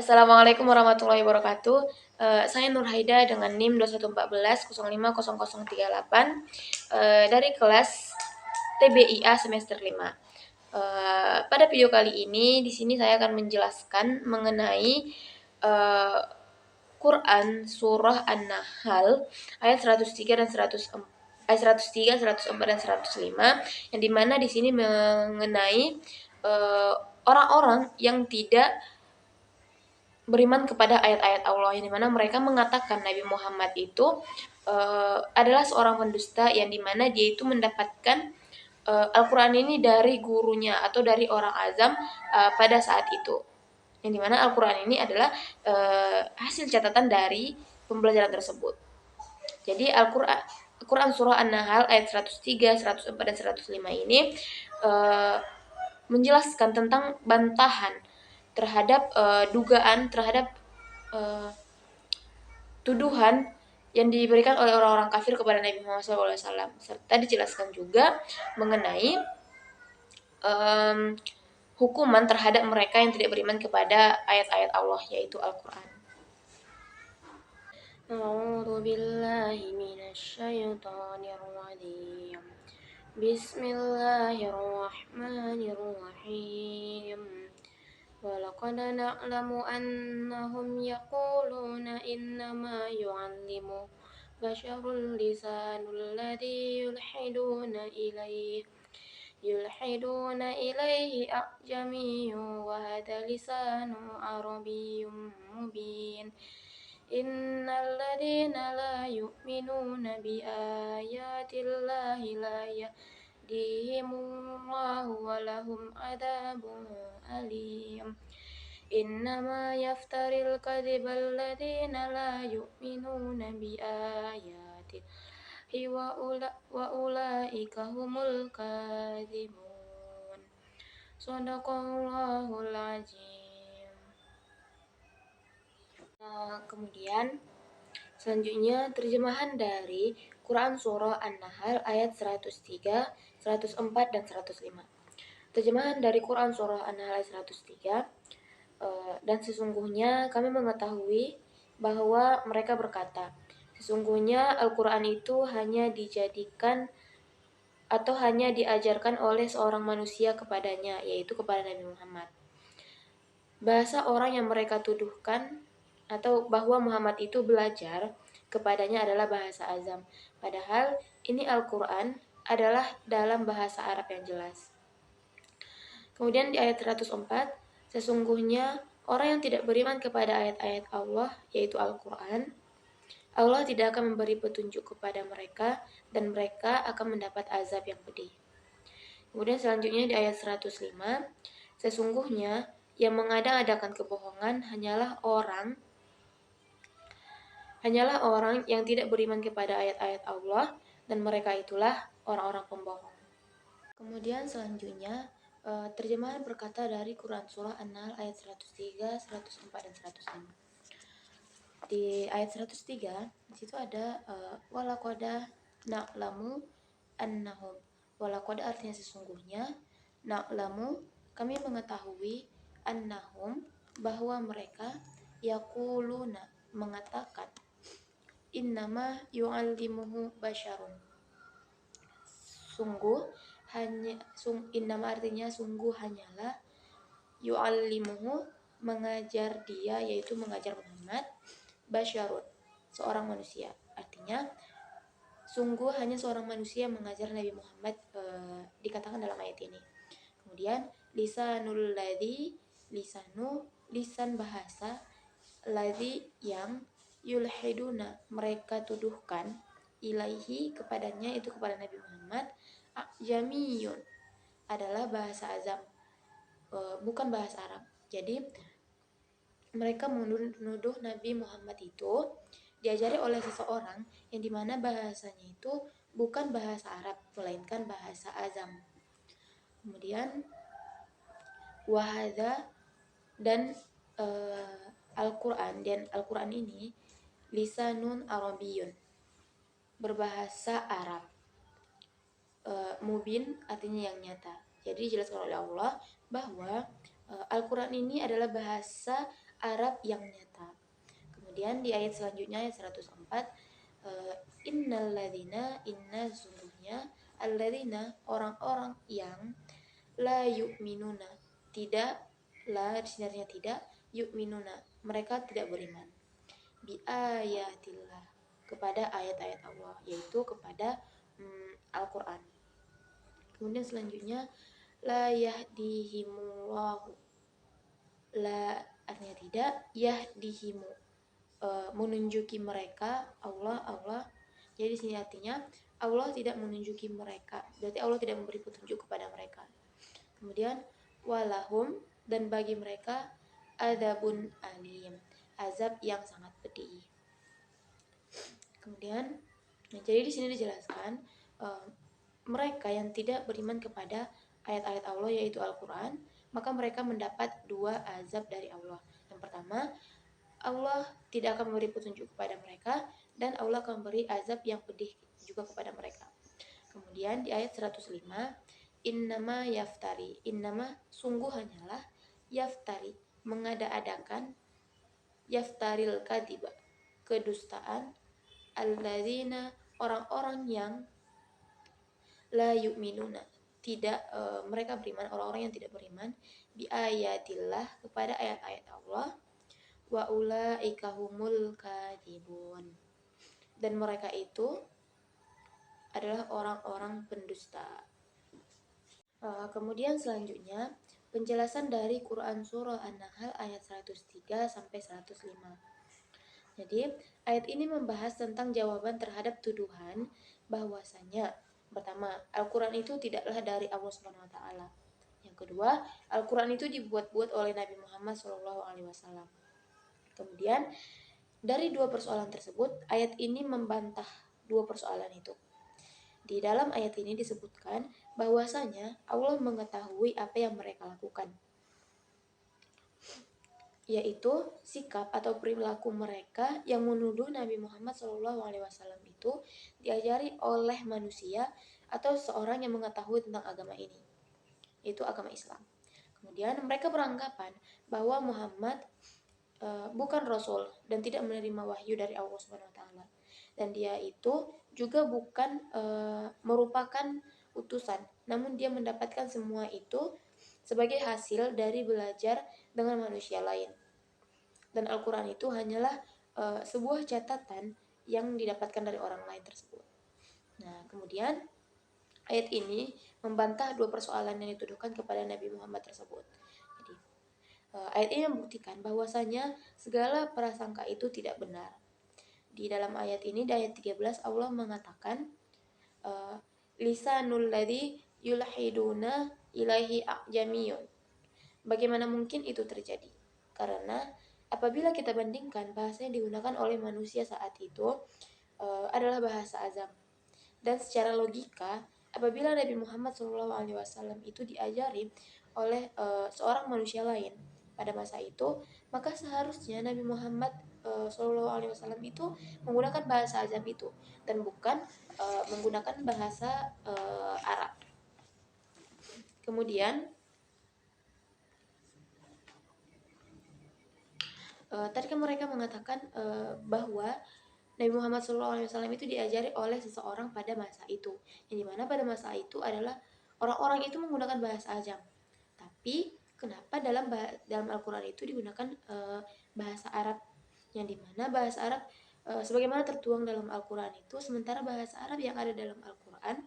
Assalamualaikum warahmatullahi wabarakatuh. Saya Nurhaida dengan NIM 2114 dari kelas TBIA semester 5. Pada video kali ini di sini saya akan menjelaskan mengenai Quran surah An-Nahl ayat 103 dan 104 ayat 103, 104 dan 105 yang dimana di sini mengenai orang-orang yang tidak beriman kepada ayat-ayat Allah, yang dimana mereka mengatakan Nabi Muhammad itu adalah seorang pendusta, yang dimana dia itu mendapatkan Al-Quran ini dari gurunya atau dari orang azam pada saat itu, yang dimana Al-Quran ini adalah hasil catatan dari pembelajaran tersebut. Jadi Al-Quran surah An-Nahl ayat 103, 104 dan 105 ini menjelaskan tentang bantahan terhadap dugaan terhadap tuduhan yang diberikan oleh orang-orang kafir kepada Nabi Muhammad SAW, serta dijelaskan juga mengenai hukuman terhadap mereka yang tidak beriman kepada ayat-ayat Allah, yaitu Al-Quran. A'udzu billahi minasyaitonir rajim. Bismillahirrahmanirrahim. وَلَقَدْ نَعْلَمُ أَنَّهُمْ يَقُولُونَ إِنَّمَا يُعَلِّمُهُ بَشَرٌ لِسَانُ الَّذِي يُلْحِدُونَ إِلَيْهِ أَعْجَمِيٌّ وَهَذَا لِسَانٌ عَرَبِيٌّ مُبِينٌ إِنَّ الَّذِينَ لَا يُؤْمِنُونَ بِآيَاتِ اللَّهِ لَا يَهْدِيهِمُ اللَّهُ وَلَهُمْ عَذَابٌ أَلِيمٌ إِنَّمَا يَفْتَرِي الْكَذِبَ الَّذِينَ لَا يُؤْمِنُونَ بِآيَاتِ اللَّهِ وَأُولَئِكَ هُمُ الْكَاذِبُونَ. Shadaqallahul Azim. Kemudian selanjutnya terjemahan dari Quran surah An-Nahl ayat 103, 104 dan 105. Terjemahan dari Quran surah An-Nahl ayat 103. Dan sesungguhnya kami mengetahui bahwa mereka berkata, sesungguhnya Al-Quran itu hanya dijadikan atau hanya diajarkan oleh seorang manusia kepadanya, yaitu kepada Nabi Muhammad. Bahasa orang yang mereka tuduhkan atau bahwa Muhammad itu belajar kepadanya adalah bahasa azam, padahal ini Al-Quran adalah dalam bahasa Arab yang jelas. Kemudian di ayat 104, sesungguhnya orang yang tidak beriman kepada ayat-ayat Allah, yaitu Al-Quran, Allah tidak akan memberi petunjuk kepada mereka dan mereka akan mendapat azab yang pedih. Kemudian selanjutnya di ayat 105, sesungguhnya yang mengada-adakan kebohongan hanyalah orang yang tidak beriman kepada ayat-ayat Allah, dan mereka itulah orang-orang pembohong. Kemudian selanjutnya terjemahan berkata dari Quran surah An-Nahl ayat 103, 104 dan 105. Di ayat 103 di situ ada walaqad na'lamu annahum. Walaqad artinya sesungguhnya, na'lamu kami mengetahui, annahum bahwa mereka, yaquluna mengatakan, innama yu'allimuhu basyarun. Innama artinya sungguh hanyalah, yu'allimuhu mengajar dia, yaitu mengajar Muhammad, basyarun seorang manusia. Artinya sungguh hanya seorang manusia mengajar Nabi Muhammad, dikatakan dalam ayat ini. Kemudian lisan bahasa, ladzi yang yulhiduna mereka tuduhkan, ilaihi kepadanya, itu kepada Nabi Muhammad, jamiyun adalah bahasa azam, bukan bahasa Arab. Jadi mereka menuduh Nabi Muhammad itu diajari oleh seseorang yang dimana bahasanya itu bukan bahasa Arab, melainkan bahasa azam. Kemudian wahada dan Al-Quran, dan Al-Quran ini lisanun Arabiyun, berbahasa Arab. Mubin artinya yang nyata. Jadi dijelaskan oleh Allah bahwa Al-Quran ini adalah bahasa Arab yang nyata. Kemudian di ayat selanjutnya ayat 104, inna sungguhnya alladzina orang-orang yang la yu'minuna tidak, la sebenarnya tidak, yu'minuna mereka tidak beriman, bi ayatillah kepada ayat-ayat Allah, yaitu kepada Al-Qur'an. Kemudian selanjutnya la yahdihimullahu, la artinya tidak, yahdihimu menunjuki mereka Allah. Jadi di sini artinya Allah tidak menunjuki mereka, berarti Allah tidak memberi petunjuk kepada mereka. Kemudian walahum, dan bagi mereka adzabun alim, azab yang sangat pedih. Kemudian jadi di sini dijelaskan mereka yang tidak beriman kepada ayat-ayat Allah yaitu Al-Qur'an, maka mereka mendapat dua azab dari Allah. Yang pertama, Allah tidak akan memberi petunjuk kepada mereka, dan Allah akan memberi azab yang pedih juga kepada mereka. Kemudian di ayat 105, innama yaftari, innama sungguh hanyalah, yaftari mengada-adakan, yaftaril kadiba kedustaan, alladzina orang-orang yang la yu'minuna tidak mereka beriman, orang-orang yang tidak beriman, bi ayatillah kepada ayat-ayat Allah, wa ulaika humul kadhibun, dan mereka itu adalah orang-orang pendusta. Kemudian selanjutnya penjelasan dari Quran Surah An-Nahl ayat 103 sampai 105. Jadi ayat ini membahas tentang jawaban terhadap tuduhan bahwasanya pertama, Al-Quran itu tidaklah dari Allah SWT. Yang kedua, Al-Quran itu dibuat-buat oleh Nabi Muhammad SAW. Kemudian dari dua persoalan tersebut, ayat ini membantah dua persoalan itu. Di dalam ayat ini disebutkan bahwasanya Allah mengetahui apa yang mereka lakukan, yaitu sikap atau perilaku mereka yang menuduh Nabi Muhammad SAW itu diajari oleh manusia atau seorang yang mengetahui tentang agama ini, yaitu agama Islam. Kemudian mereka beranggapan bahwa Muhammad bukan Rasul dan tidak menerima wahyu dari Allah SWT, dan dia itu juga bukan merupakan utusan, namun dia mendapatkan semua itu sebagai hasil dari belajar dengan manusia lain, dan Al-Quran itu hanyalah sebuah catatan yang didapatkan dari orang lain tersebut. Nah, kemudian ayat ini membantah dua persoalan yang dituduhkan kepada Nabi Muhammad tersebut. Jadi ayat ini membuktikan bahwasanya segala prasangka itu tidak benar. Di dalam ayat ini, di ayat 13 Allah mengatakan lisanul ladzi yulhiduna ilaihi a'jamiyun. Bagaimana mungkin itu terjadi? Karena apabila kita bandingkan bahasa yang digunakan oleh manusia saat itu adalah bahasa azam. Dan secara logika, apabila Nabi Muhammad SAW itu diajari oleh seorang manusia lain pada masa itu, maka seharusnya Nabi Muhammad SAW itu menggunakan bahasa azam itu dan bukan menggunakan bahasa Arab. Kemudian tadi kan mereka mengatakan bahwa Nabi Muhammad SAW itu diajari oleh seseorang pada masa itu, yang dimana pada masa itu adalah orang-orang itu menggunakan bahasa ajam. Tapi kenapa dalam Al-Quran itu digunakan bahasa Arab, yang dimana bahasa Arab sebagaimana tertuang dalam Al-Quran itu, sementara bahasa Arab yang ada dalam Al-Quran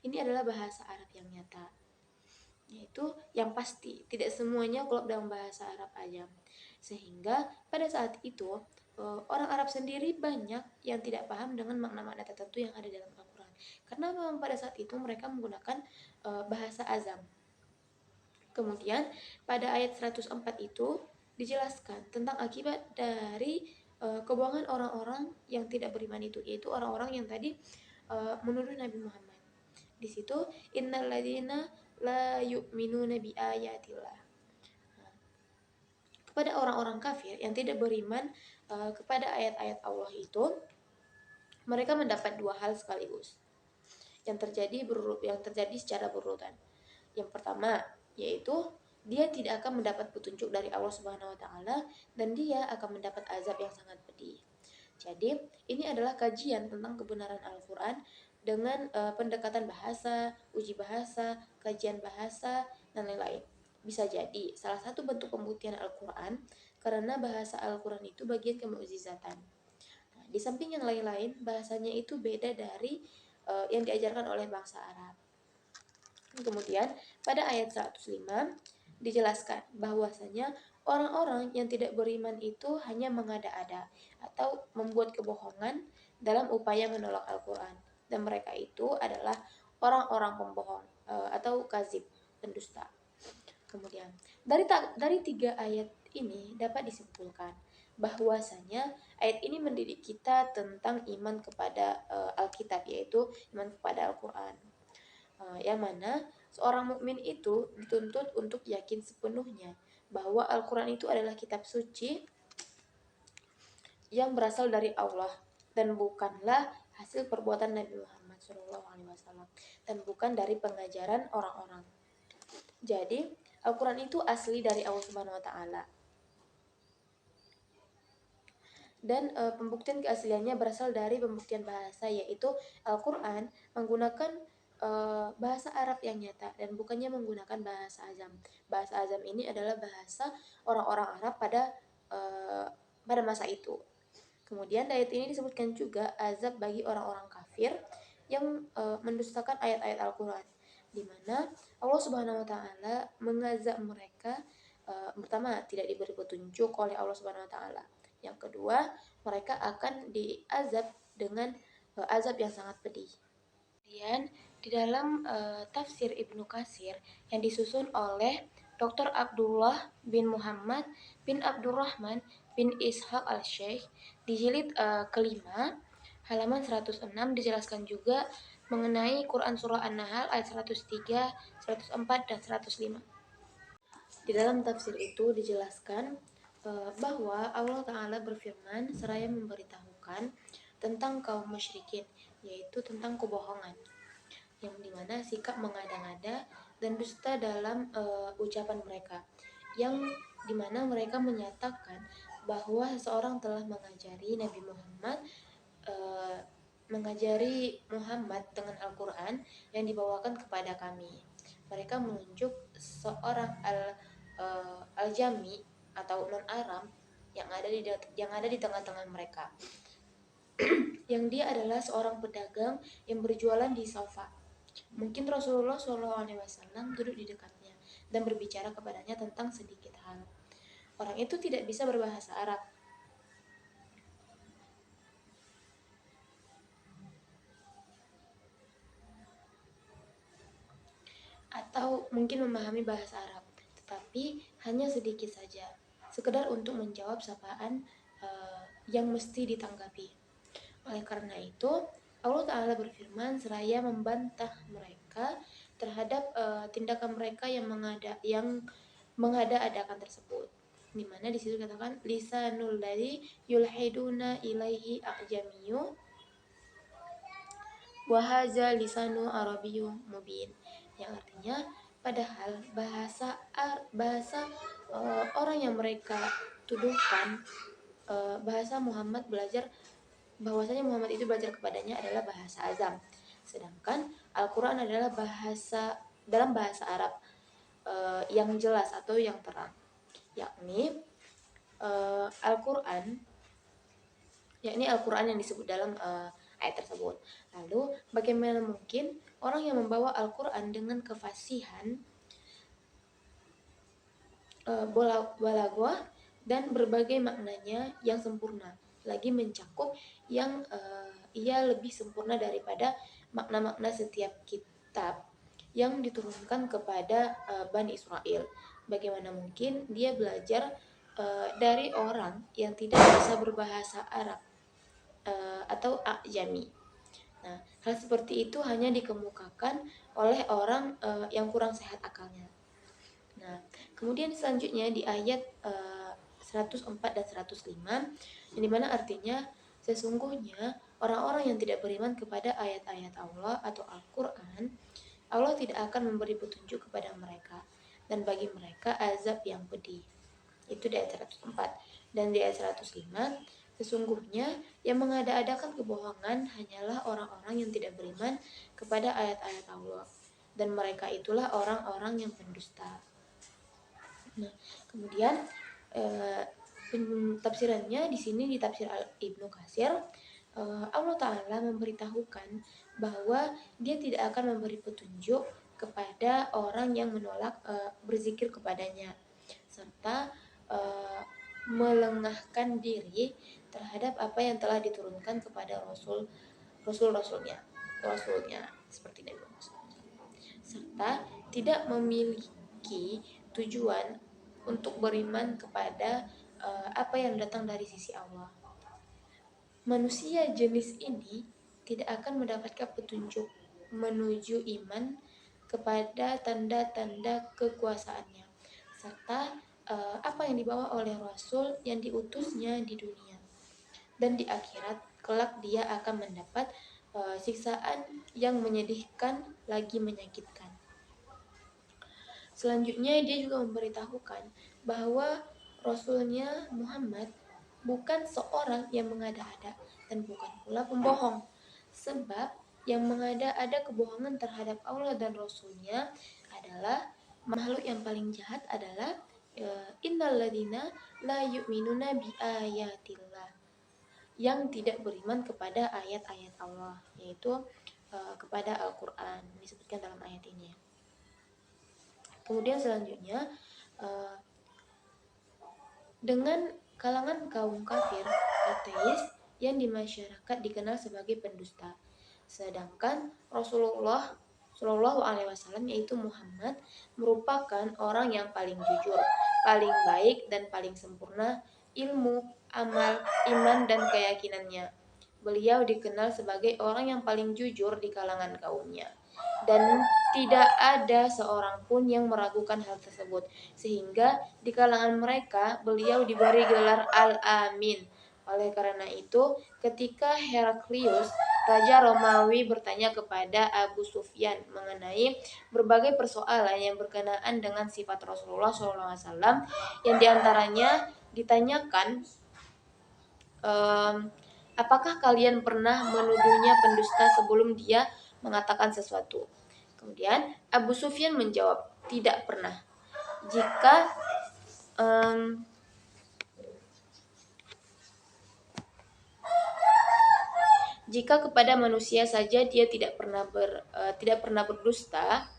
ini adalah bahasa Arab yang nyata, yaitu yang pasti, tidak semuanya klop dalam bahasa Arab ajam. Sehingga pada saat itu orang Arab sendiri banyak yang tidak paham dengan makna-makna tertentu yang ada dalam Al-Quran, karena memang pada saat itu mereka menggunakan bahasa azam. Kemudian pada ayat 104 itu dijelaskan tentang akibat dari kebohongan orang-orang yang tidak beriman itu, yaitu orang-orang yang tadi menuduh Nabi Muhammad. Di situ innal ladzina la yu'minuna bi ayatillah. Kepada orang-orang kafir yang tidak beriman kepada ayat-ayat Allah itu, mereka mendapat dua hal sekaligus yang terjadi secara berurutan. Yang pertama yaitu dia tidak akan mendapat petunjuk dari Allah Subhanahu wa taala dan dia akan mendapat azab yang sangat pedih. Jadi, ini adalah kajian tentang kebenaran Al-Qur'an dengan pendekatan bahasa, uji bahasa, kajian bahasa dan lain-lain. Bisa jadi salah satu bentuk pembuktian Al-Qur'an karena bahasa Al-Qur'an itu bagian kemukjizatan. Nah, di samping yang lain-lain, bahasanya itu beda dari yang diajarkan oleh bangsa Arab. Kemudian pada ayat 105 dijelaskan bahwasanya orang-orang yang tidak beriman itu hanya mengada-ada atau membuat kebohongan dalam upaya menolak Al-Quran, dan mereka itu adalah orang-orang pembohong atau kazib, pendusta. Kemudian dari 3 ayat ini dapat disimpulkan bahwasanya ayat ini mendidik kita tentang iman kepada Alkitab, yaitu iman kepada Al-Quran. Yang mana seorang mukmin itu dituntut untuk yakin sepenuhnya bahwa Al-Quran itu adalah kitab suci yang berasal dari Allah dan bukanlah hasil perbuatan Nabi Muhammad SAW dan bukan dari pengajaran orang-orang. Jadi Al-Quran itu asli dari Allah Subhanahu Wa Taala. Dan pembuktian keasliannya berasal dari pembuktian bahasa, yaitu Al-Quran menggunakan bahasa Arab yang nyata dan bukannya menggunakan bahasa azam. Bahasa azam ini adalah bahasa orang-orang Arab pada masa itu. Kemudian di ayat ini disebutkan juga azab bagi orang-orang kafir yang mendustakan ayat-ayat Al-Quran, di mana Allah Subhanahu Wa Taala mengazab mereka. Pertama, tidak diberi petunjuk oleh Allah Subhanahu Wa Taala. Yang kedua, mereka akan diazab dengan azab yang sangat pedih. Kemudian di dalam tafsir Ibnu Katsir yang disusun oleh Dr. Abdullah bin Muhammad bin Abdurrahman bin Ishaq al-Sheikh di jilid kelima halaman 106 dijelaskan juga mengenai Quran Surah An-Nahl ayat 103, 104, dan 105. Di dalam tafsir itu dijelaskan bahwa Allah Ta'ala berfirman seraya memberitahukan tentang kaum musyrikin, yaitu tentang kebohongan, yang dimana sikap mengada-ngada dan dusta dalam ucapan mereka, yang dimana mereka menyatakan bahwa seseorang telah mengajari Nabi Muhammad dengan Al-Quran yang dibawakan kepada kami. Mereka menunjuk seorang al-Jami atau non-Aram yang ada di tengah-tengah mereka, yang dia adalah seorang pedagang yang berjualan di Safa. Mungkin Rasulullah SAW duduk di dekatnya dan berbicara kepadanya tentang sedikit hal. Orang itu tidak bisa berbahasa Arab. Atau mungkin memahami bahasa Arab, tetapi hanya sedikit saja, sekedar untuk menjawab sapaan yang mesti ditanggapi. Oleh karena itu, Allah Ta'ala berfirman seraya membantah mereka terhadap tindakan mereka yang mengada-adakan tersebut, di mana di situ katakan lisanul ladzi yulhiduna ilaihi a'jamiyyu wa hadza lisanu arabiyyun mubin, yang artinya padahal bahasa orang yang mereka tuduhkan bahasa Muhammad bahwasanya Muhammad itu belajar kepadanya adalah bahasa azam, sedangkan Al-Quran adalah dalam bahasa Arab yang jelas atau yang terang, yakni Al-Quran yang disebut dalam ayat tersebut. Lalu bagaimana mungkin orang yang membawa Al-Quran dengan kefasihan, balaghah dan berbagai maknanya yang sempurna, lagi mencakup yang ia lebih sempurna daripada makna-makna setiap kitab yang diturunkan kepada Bani Israel. Bagaimana mungkin dia belajar dari orang yang tidak bisa berbahasa Arab atau A'jami. Nah, hal seperti itu hanya dikemukakan oleh orang yang kurang sehat akalnya. Nah, kemudian selanjutnya di ayat 104 dan 105, yang dimana artinya sesungguhnya orang-orang yang tidak beriman kepada ayat-ayat Allah atau Al-Quran, Allah tidak akan memberi petunjuk kepada mereka dan bagi mereka azab yang pedih. Itu di ayat 104. Dan di ayat 105, sesungguhnya yang mengada-adakan kebohongan hanyalah orang-orang yang tidak beriman kepada ayat-ayat Allah, dan mereka itulah orang-orang yang pendusta. Nah, kemudian tafsirannya di sini di tafsir Ibnu Katsir, Allah Ta'ala memberitahukan bahwa dia tidak akan memberi petunjuk kepada orang yang menolak berzikir kepadanya, serta melengahkan diri terhadap apa yang telah diturunkan kepada rasulnya seperti Nabi Muhammad SAW, serta tidak memiliki tujuan untuk beriman kepada apa yang datang dari sisi Allah. Manusia jenis ini tidak akan mendapatkan petunjuk menuju iman kepada tanda-tanda kekuasaannya, serta apa yang dibawa oleh Rasul yang diutusnya di dunia. Dan di akhirat kelak dia akan mendapat siksaan yang menyedihkan lagi menyakitkan. Selanjutnya dia juga memberitahukan bahwa Rasulnya Muhammad bukan seorang yang mengada-ada dan bukan pula pembohong, sebab yang mengada-ada kebohongan terhadap Allah dan Rasulnya adalah makhluk yang paling jahat adalah innalladzina la yu'minuna bi ayatillah, yang tidak beriman kepada ayat-ayat Allah, yaitu kepada Al-Quran disebutkan dalam ayat ini. Kemudian selanjutnya dengan kalangan kaum kafir ateis yang di masyarakat dikenal sebagai pendusta, sedangkan Rasulullah Shallallahu Alaihi Wasallam yaitu Muhammad merupakan orang yang paling jujur, paling baik dan paling sempurna ilmu, amal, iman dan keyakinannya. Beliau dikenal sebagai orang yang paling jujur di kalangan kaumnya, dan tidak ada seorang pun yang meragukan hal tersebut, sehingga di kalangan mereka beliau diberi gelar Al-Amin. Oleh karena itu, ketika Heraklius, Raja Romawi bertanya kepada Abu Sufyan mengenai berbagai persoalan yang berkenaan dengan sifat Rasulullah SAW, yang diantaranya ditanyakan, apakah kalian pernah menuduhnya pendusta sebelum dia mengatakan sesuatu? Kemudian Abu Sufyan menjawab, tidak pernah. Jika kepada manusia saja dia tidak pernah berdusta,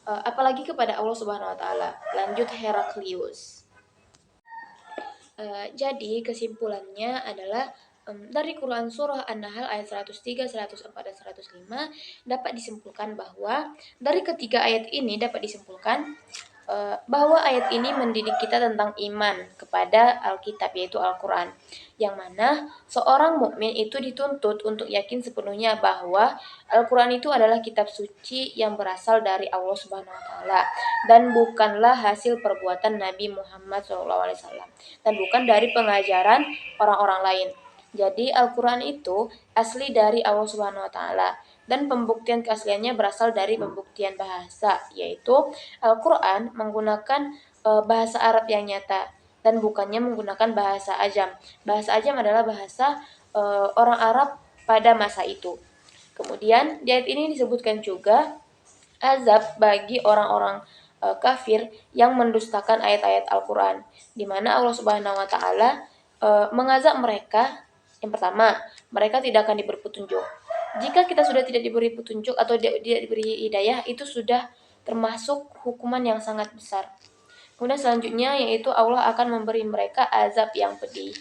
apalagi kepada Allah Subhanahu wa taala. Lanjut Heraklius. Jadi kesimpulannya adalah dari Quran Surah An-Nahl ayat 103, 104, dan 105 dapat disimpulkan bahwa dari ketiga ayat ini dapat disimpulkan bahwa ayat ini mendidik kita tentang iman kepada Alkitab yaitu Al-Quran, yang mana seorang mukmin itu dituntut untuk yakin sepenuhnya bahwa Al-Quran itu adalah kitab suci yang berasal dari Allah Subhanahu wa taala dan bukanlah hasil perbuatan Nabi Muhammad SAW dan bukan dari pengajaran orang-orang lain. Jadi Al-Quran itu asli dari Allah Subhanahu wa taala dan pembuktian keasliannya berasal dari pembuktian bahasa, yaitu Al-Quran menggunakan bahasa Arab yang nyata dan bukannya menggunakan bahasa ajam. Bahasa ajam adalah bahasa orang Arab pada masa itu. Kemudian di ayat ini disebutkan juga azab bagi orang-orang kafir yang mendustakan ayat-ayat Al-Quran, di mana Allah Subhanahu wa taala mengazab mereka. Yang pertama, mereka tidak akan diberi petunjuk. Jika kita sudah tidak diberi petunjuk atau tidak diberi hidayah, itu sudah termasuk hukuman yang sangat besar. Kemudian selanjutnya yaitu Allah akan memberi mereka azab yang pedih.